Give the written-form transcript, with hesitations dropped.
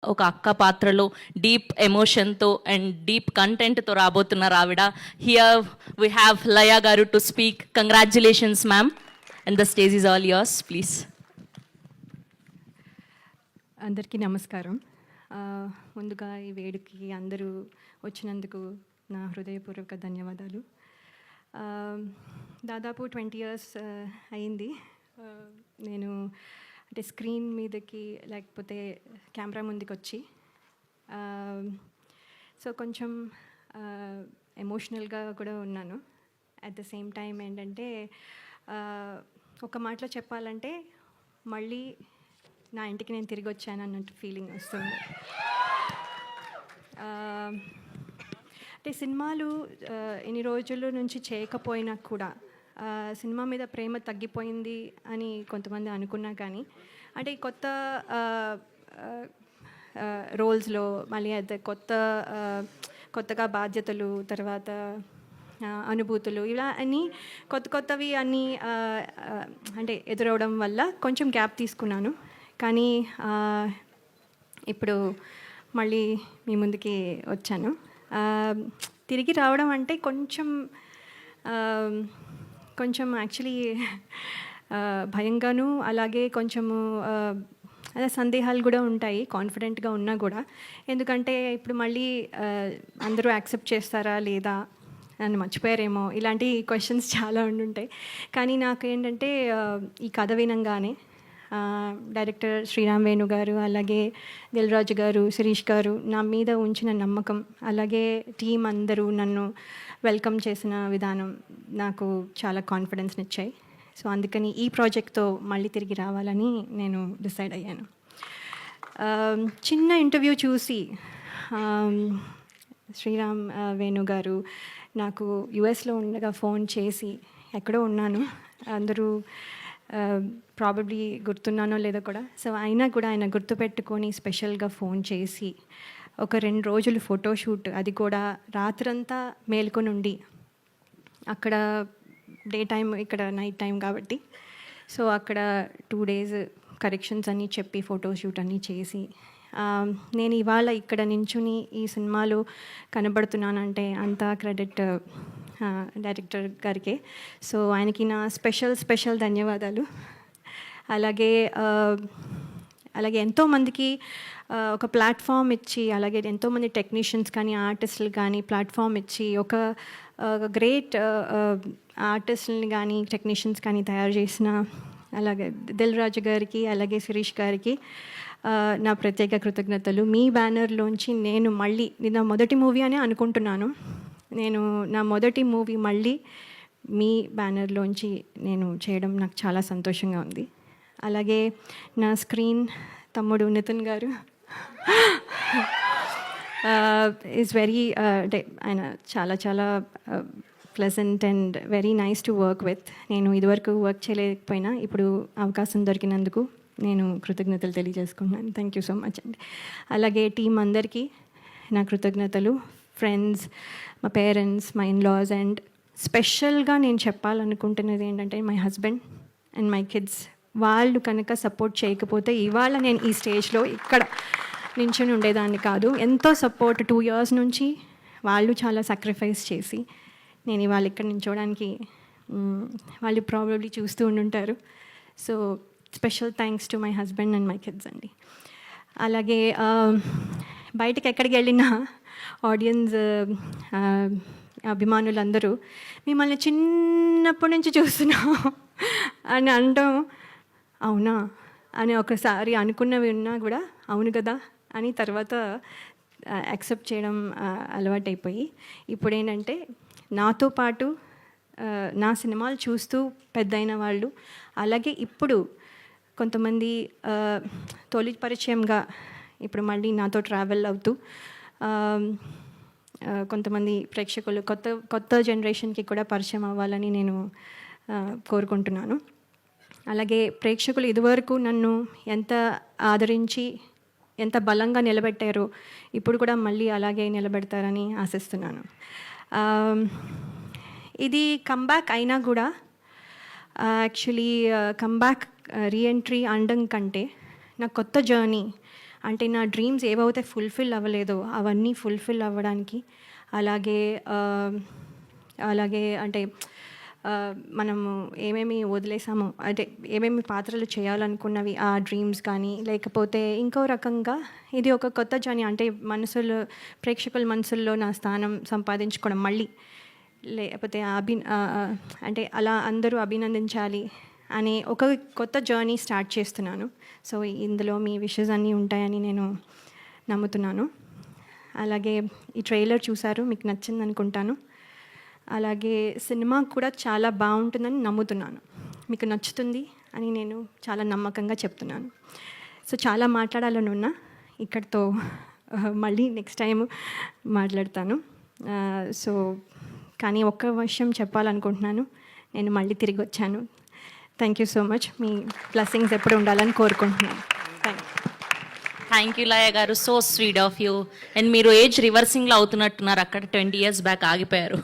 ఒక అక్క పాత్రలో డీప్ ఎమోషన్తో అండ్ డీప్ కంటెంట్తో రాబోతున్నారు ఆవిడ. హియర్ వీ హ్యావ్ లయా గారు to speak. Congratulations ma'am, and the stage is all yours, please. అందరికీ నమస్కారం. ముందుగా ఈ వేడుకి అందరూ వచ్చినందుకు నా హృదయపూర్వక ధన్యవాదాలు. దాదాపు 20 years అయింది నేను అంటే స్క్రీన్ మీదకి లేకపోతే కెమెరా ముందుకు వచ్చి. సో కొంచెం ఎమోషనల్గా కూడా ఉన్నాను. అట్ ద సేమ్ టైం ఏంటంటే ఒక మాటలో చెప్పాలంటే మళ్ళీ నా ఇంటికి నేను తిరిగి వచ్చాను అన్నట్టు ఫీలింగ్ వస్తుంది. అంటే సినిమాలు ఎన్ని రోజుల నుంచి చేయకపోయినా కూడా సినిమా మీద ప్రేమ తగ్గిపోయింది అని కొంతమంది అనుకున్నా కానీ అంటే ఈ కొత్త రోల్స్లో మళ్ళీ అయితే కొత్తగా బాధ్యతలు, తర్వాత అనుభూతులు, ఇలా అన్నీ కొత్తవి అన్నీ అంటే ఎదురవడం వల్ల కొంచెం గ్యాప్ తీసుకున్నాను. కానీ ఇప్పుడు మళ్ళీ మీ ముందుకి వచ్చాను. తిరిగి రావడం అంటే కొంచెం యాక్చువల్లీ భయంగాను, అలాగే కొంచెము అదే సందేహాలు కూడా ఉంటాయి కాన్ఫిడెంట్గా ఉన్నా కూడా. ఎందుకంటే ఇప్పుడు మళ్ళీ అందరూ యాక్సెప్ట్ చేస్తారా లేదా, నన్ను మర్చిపోయారేమో, ఇలాంటి క్వశ్చన్స్ చాలా ఉండుంటాయి. కానీ నాకు ఏంటంటే ఈ కథ వినంగానే డైరెక్టర్ శ్రీరామ్ వేణు గారు, అలాగే దిల్ రాజు గారు, శిరీష్ గారు నా మీద ఉంచిన నమ్మకం, అలాగే టీం అందరూ నన్ను వెల్కమ్ చేసిన విధానం నాకు చాలా కాన్ఫిడెన్స్ని ఇచ్చాయి. సో అందుకని ఈ ప్రాజెక్ట్తో మళ్ళీ తిరిగి రావాలని నేను డిసైడ్ అయ్యాను. చిన్న ఇంటర్వ్యూ చూసి శ్రీరామ్ వేణు గారు నాకు యుఎస్లో ఉండగా ఫోన్ చేసి, ఎక్కడో ఉన్నాను, అందరూ ప్రాబబ్లీ గుర్తున్నానో లేదో కూడా, సో అయినా కూడా ఆయన గుర్తుపెట్టుకొని స్పెషల్గా ఫోన్ చేసి ఒక 2 రోజులు ఫోటోషూట్, అది కూడా రాత్రంతా మేల్కొని ఉండి, అక్కడ డే టైం ఇక్కడ నైట్ టైం కాబట్టి, సో అక్కడ 2 days కరెక్షన్స్ అన్నీ చెప్పి ఫోటోషూట్ అన్నీ చేసి నేను ఇవాళ ఇక్కడ నించుని ఈ సినిమాలో కనబడుతున్నానంటే అంతా క్రెడిట్ డైరెక్టర్ గారికే. సో ఆయనకి నా స్పెషల్ ధన్యవాదాలు. అలాగే ఎంతోమందికి ఒక ప్లాట్ఫామ్ ఇచ్చి, అలాగే ఎంతోమంది టెక్నీషియన్స్ కానీ ఆర్టిస్టులు కానీ ప్లాట్ఫామ్ ఇచ్చి ఒక గ్రేట్ ఆర్టిస్టులని కానీ టెక్నీషియన్స్ కానీ తయారు చేసిన అలాగే దిల్ రాజు గారికి, అలాగే శిరీష్ గారికి నా ప్రత్యేక కృతజ్ఞతలు. మీ బ్యానర్లోంచి నేను మళ్ళీ, నా మొదటి మూవీ అనే అనుకుంటున్నాను, నా మొదటి మూవీ మళ్ళీ మీ బ్యానర్లోంచి నేను చేయడం నాకు చాలా సంతోషంగా ఉంది. అలాగే నా స్క్రీన్ తమ్ముడు నితిన్ గారు ఈజ్ వెరీ అంటే ఆయన చాలా pleasant and very nice to work with. నేను ఇదివరకు వర్క్ చేయలేకపోయినా ఇప్పుడు అవకాశం దొరికినందుకు నేను కృతజ్ఞతలు తెలియజేసుకుంటున్నాను. థ్యాంక్ యూ సో మచ్ అండి. అలాగే టీం అందరికీ నా కృతజ్ఞతలు, ఫ్రెండ్స్, మా పేరెంట్స్, మై ఇన్లాస్, అండ్ స్పెషల్గా నేను చెప్పాలనుకుంటున్నది ఏంటంటే my husband and my kids. వాళ్ళు కనుక సపోర్ట్ చేయకపోతే ఇవాళ నేను ఈ స్టేజ్లో ఇక్కడ నించుని ఉండేదాన్ని కాదు. ఎంతో సపోర్ట్ 2 years నుంచి వాళ్ళు చాలా సాక్రిఫైస్ చేసి నేను ఇవాళ ఇక్కడ నించోడానికి వాళ్ళు ప్రాబబ్లీ చూస్తూ ఉండుంటారు. So special thanks to my husband and my kids అండి. అలాగే బయటకు ఎక్కడికి వెళ్ళినా ఆడియన్స్, అభిమానులందరూ మిమ్మల్ని చిన్నప్పటి నుంచి చూస్తున్నాం అని అనడం, అవునా అని ఒకసారి అనుకున్నవి ఉన్నా కూడా అవును కదా అని తర్వాత యాక్సెప్ట్ చేయడం అలవాటైపోయి, ఇప్పుడు ఏంటంటే నాతో పాటు నా సినిమాలు చూస్తూ పెద్దయిన వాళ్ళు, అలాగే ఇప్పుడు కొంతమంది తొలి పరిచయంగా ఇప్పుడు మళ్ళీ నాతో ట్రావెల్ అవుతూ కొంతమంది ప్రేక్షకులు కొత్త జనరేషన్కి కూడా పరిచయం అవ్వాలని నేను కోరుకుంటున్నాను. అలాగే ప్రేక్షకులు ఇదివరకు నన్ను ఎంత ఆదరించి ఎంత బలంగా నిలబెట్టారో ఇప్పుడు కూడా మళ్ళీ అలాగే నిలబెడతారని ఆశిస్తున్నాను. ఇది కమ్బ్యాక్ అయినా కూడా యాక్చువల్లీ కమ్బ్యాక్ రీఎంట్రీ అనడం కంటే నా కొత్త జర్నీ అంటే నా డ్రీమ్స్ ఏవైతే ఫుల్ఫిల్ అవ్వలేదో అవన్నీ ఫుల్ఫిల్ అవ్వడానికి, అలాగే అంటే మనము ఏమేమి వదిలేసామో, అంటే ఏమేమి పాత్రలు చేయాలనుకున్నవి ఆ డ్రీమ్స్ కానీ, లేకపోతే ఇంకో రకంగా ఇది ఒక కొత్త జర్నీ, అంటే ప్రేక్షకుల మనసుల్లో నా స్థానం సంపాదించుకోవడం మళ్ళీ, లేకపోతే అంటే అలా అందరూ అభినందించాలి అనే ఒక కొత్త జర్నీ స్టార్ట్ చేస్తున్నాను. సో ఇందులో మీ విషెస్ అన్నీ ఉంటాయని నేను నమ్ముతున్నాను. అలాగే ఈ ట్రైలర్ చూసారు, మీకు నచ్చింది అనుకుంటాను. అలాగే సినిమా కూడా చాలా బాగుంటుందని నమ్ముతున్నాను, మీకు నచ్చుతుంది అని నేను చాలా నమ్మకంగా చెప్తున్నాను. సో చాలా మాట్లాడాలని ఉన్నా, ఇక్కడితో మళ్ళీ నెక్స్ట్ టైం మాట్లాడతాను. సో కానీ ఒక్క విషయం చెప్పాలనుకుంటున్నాను, నేను మళ్ళీ తిరిగి వచ్చాను. Thank you so much. Me blessings ఎప్పుడు ఉండాలని కోరుకుంటున్నాను. థ్యాంక్ యూ లయ గారు, so sweet of you. And మీరు ఏజ్ రివర్సింగ్లో అవుతున్నట్టున్నారు, అక్కడ 20 years బ్యాక్ ఆగిపోయారు.